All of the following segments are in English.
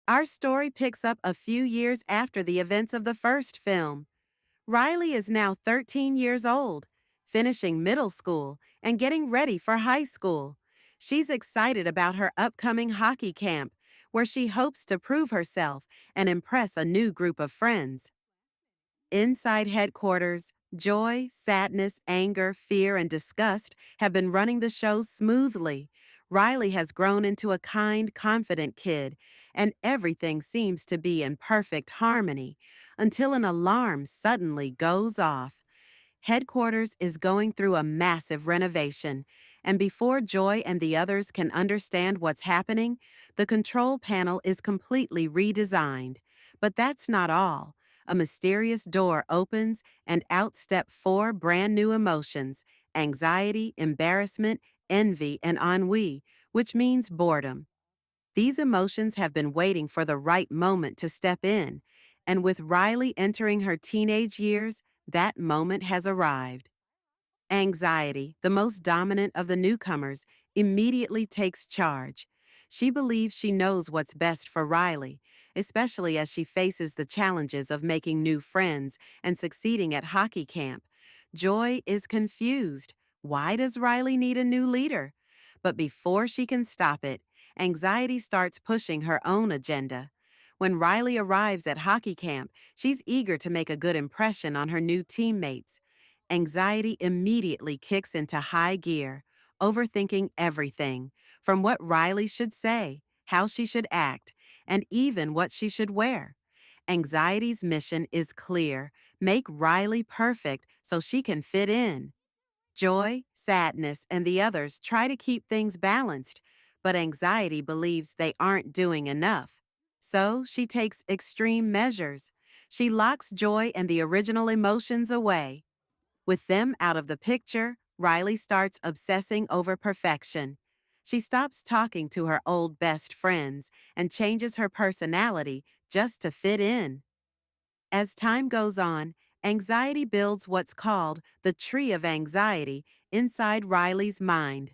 Our story picks up a few years after the events of the first film. Riley is now 13 years old, finishing middle school and getting ready for high school. She's excited about her upcoming hockey camp, where she hopes to prove herself and impress a new group of friends. Inside headquarters, joy, sadness, anger, fear, and disgust have been running the show smoothly. Riley has grown into a kind, confident kid, and everything seems to be in perfect harmony until an alarm suddenly goes off. Headquarters is going through a massive renovation, and before Joy and the others can understand what's happening, the control panel is completely redesigned. But that's not all. A mysterious door opens, and out step four brand new emotions: anxiety, embarrassment, envy, and ennui, which means boredom. These emotions have been waiting for the right moment to step in, and with Riley entering her teenage years, that moment has arrived. Anxiety, the most dominant of the newcomers, immediately takes charge. She believes she knows what's best for Riley, especially as she faces the challenges of making new friends and succeeding at hockey camp. Joy is confused. Why does Riley need a new leader? But before she can stop it, anxiety starts pushing her own agenda. When Riley arrives at hockey camp, she's eager to make a good impression on her new teammates. Anxiety immediately kicks into high gear, overthinking everything, from what Riley should say, how she should act, and even what she should wear. Anxiety's mission is clear: make Riley perfect so she can fit in. Joy, sadness, and the others try to keep things balanced, but anxiety believes they aren't doing enough. So she takes extreme measures. She locks joy and the original emotions away. With them out of the picture, Riley starts obsessing over perfection. She stops talking to her old best friends and changes her personality just to fit in. As time goes on, anxiety builds what's called the tree of anxiety inside Riley's mind,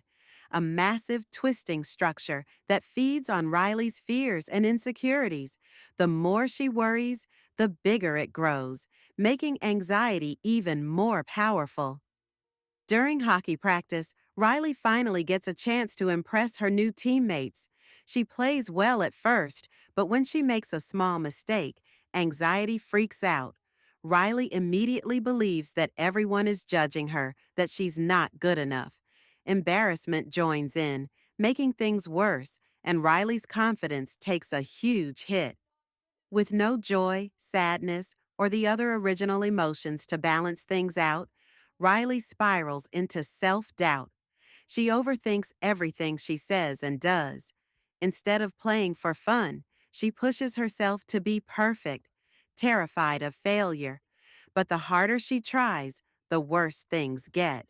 a massive twisting structure that feeds on Riley's fears and insecurities. The more she worries, the bigger it grows, making anxiety even more powerful. During hockey practice, Riley finally gets a chance to impress her new teammates. She plays well at first, but when she makes a small mistake, anxiety freaks out. Riley immediately believes that everyone is judging her, that she's not good enough. Embarrassment joins in, making things worse, and Riley's confidence takes a huge hit. With no joy, sadness, or the other original emotions to balance things out, Riley spirals into self-doubt. She overthinks everything she says and does. Instead of playing for fun, she pushes herself to be perfect, terrified of failure. But the harder she tries, the worse things get.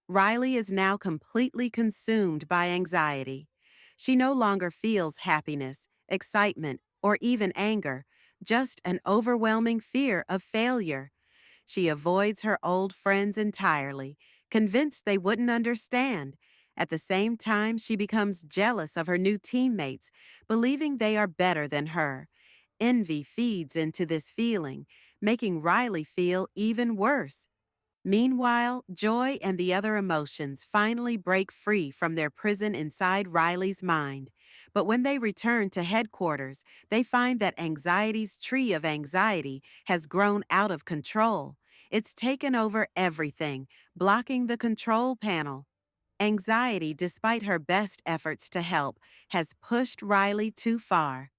Riley is now completely consumed by anxiety. She no longer feels happiness, excitement, or even anger, just an overwhelming fear of failure. She avoids her old friends entirely, convinced they wouldn't understand. At the same time, she becomes jealous of her new teammates, believing they are better than her. Envy feeds into this feeling, making Riley feel even worse. Meanwhile, joy and the other emotions finally break free from their prison inside Riley's mind. But when they return to headquarters, they find that anxiety's tree of anxiety has grown out of control. It's taken over everything, blocking the control panel. Anxiety, despite her best efforts to help, has pushed Riley too far.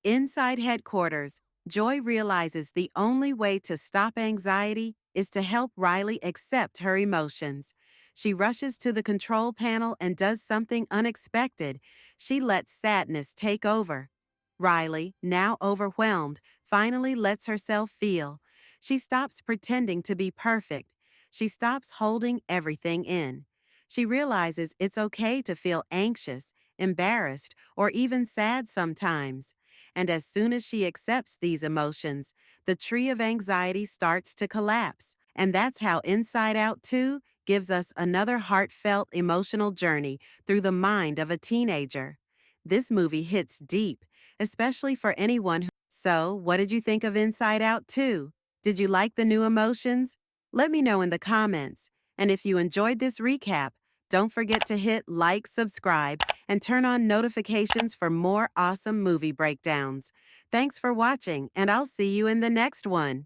Inside headquarters, Joy realizes the only way to stop anxiety is to help Riley accept her emotions. She rushes to the control panel and does something unexpected. She lets sadness take over. Riley, now overwhelmed, finally lets herself feel. She stops pretending to be perfect. She stops holding everything in. She realizes it's okay to feel anxious, embarrassed, or even sad sometimes. And as soon as she accepts these emotions, the tree of anxiety starts to collapse. And that's how Inside Out 2 gives us another heartfelt emotional journey through the mind of a teenager. This movie hits deep, especially for anyone who. So, what did you think of Inside Out 2? Did you like the new emotions? Let me know in the comments. And if you enjoyed this recap, don't forget to hit like, subscribe, and turn on notifications for more awesome movie breakdowns. Thanks for watching, and I'll see you in the next one.